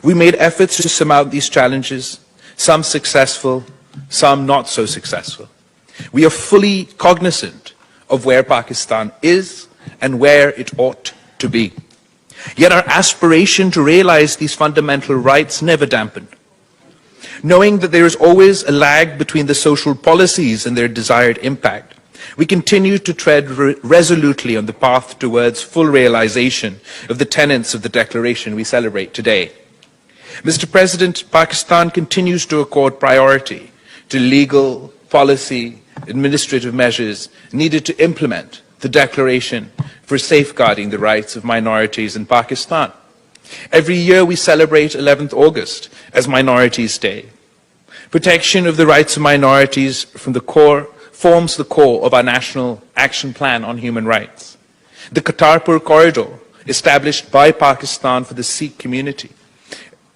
We made efforts to surmount these challenges, some successful, some not so successful. We are fully cognizant of where Pakistan is and where it ought to be. Yet our aspiration to realize these fundamental rights never dampened. Knowing that there is always a lag between the social policies and their desired impact, we continue to tread resolutely on the path towards full realization of the tenets of the declaration we celebrate today. Mr. President, Pakistan continues to accord priority to legal, policy, administrative measures needed to implement the declaration for safeguarding the rights of minorities in Pakistan. Every year we celebrate 11th August as Minorities' Day. Protection of the rights of minorities forms the core of our National Action Plan on Human Rights. The Kartarpur Corridor, established by Pakistan for the Sikh community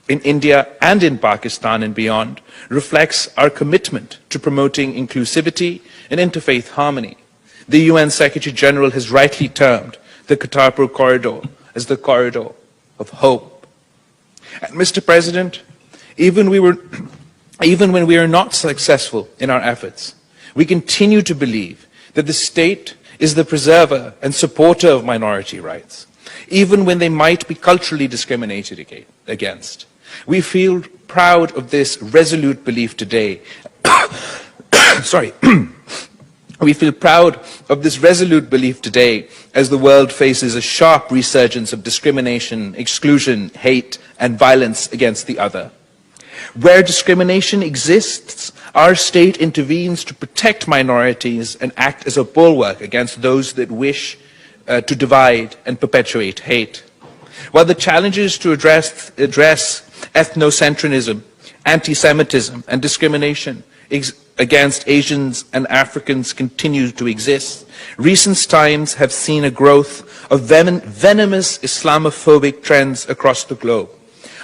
in India and in Pakistan and beyond, reflects our commitment to promoting inclusivity and interfaith harmony. The UN Secretary General has rightly termed the Kartarpur Corridor as the corridor of hope. And Mr. President, even when we are not successful in our efforts, we continue to believe that the state is the preserver and supporter of minority rights, even when they might be culturally discriminated against. We feel proud of this resolute belief today. We feel proud of this resolute belief today as the world faces a sharp resurgence of discrimination, exclusion, hate, and violence against the other. Where discrimination exists, our state intervenes to protect minorities and act as a bulwark against those that wish to divide and perpetuate hate. While the challenges to address ethnocentrism, anti-Semitism, and discrimination against Asians and Africans continue to exist, recent times have seen a growth of venomous Islamophobic trends across the globe.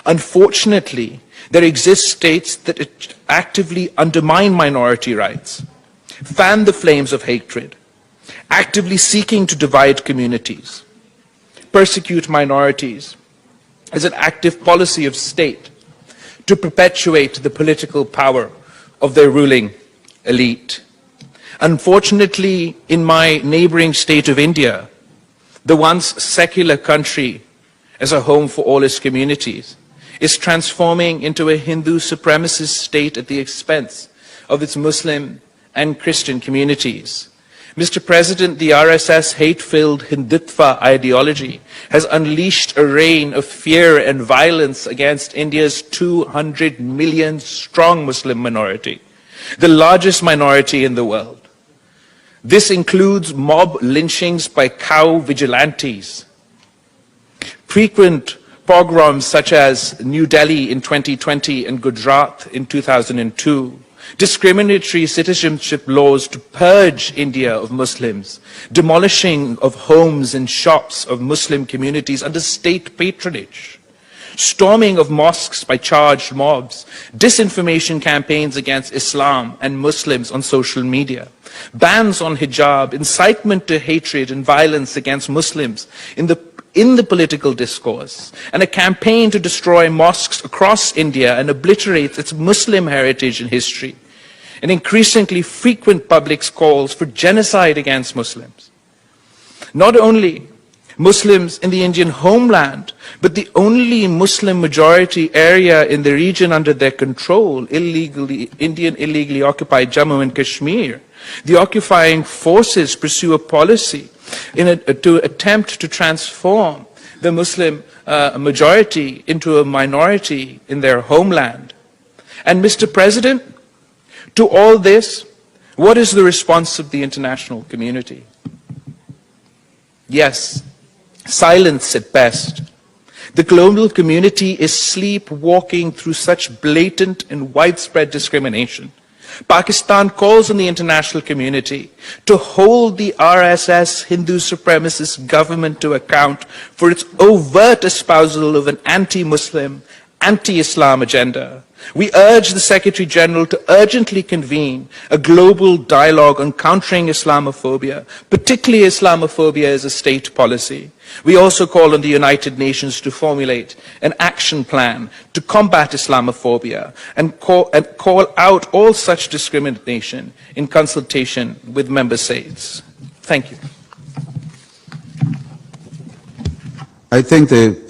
Unfortunately, there exist states that actively undermine minority rights, fan the flames of hatred, actively seeking to divide communities, persecute minorities as an active policy of state to perpetuate the political power of their ruling elite. Unfortunately, in my neighboring state of India, the once secular country as a home for all its communities, is transforming into a Hindu supremacist state at the expense of its Muslim and Christian communities. Mr. President, the RSS hate-filled Hindutva ideology has unleashed a reign of fear and violence against India's 200 million strong Muslim minority, the largest minority in the world. This includes mob lynchings by cow vigilantes, frequent pogroms such as New Delhi in 2020 and Gujarat in 2002, discriminatory citizenship laws to purge India of Muslims, demolishing of homes and shops of Muslim communities under state patronage, storming of mosques by charged mobs, disinformation campaigns against Islam and Muslims on social media, bans on hijab, incitement to hatred and violence against Muslims in the political discourse, and a campaign to destroy mosques across India and obliterate its Muslim heritage and history, and increasingly frequent public calls for genocide against Muslims. Not only Muslims in the Indian homeland, but the only Muslim majority area in the region under their control, Indian illegally occupied Jammu and Kashmir. The occupying forces pursue a policy to attempt to transform the Muslim majority into a minority in their homeland. And Mr. President, to all this, what is the response of the international community? Yes, silence at best. The global community is sleepwalking through such blatant and widespread discrimination. Pakistan calls on the international community to hold the RSS Hindu supremacist government to account for its overt espousal of an anti-Muslim, anti-Islam agenda. We urge the Secretary General to urgently convene a global dialogue on countering Islamophobia, particularly Islamophobia as a state policy. We also call on the United Nations to formulate an action plan to combat Islamophobia and call out all such discrimination in consultation with member states. Thank you. I think the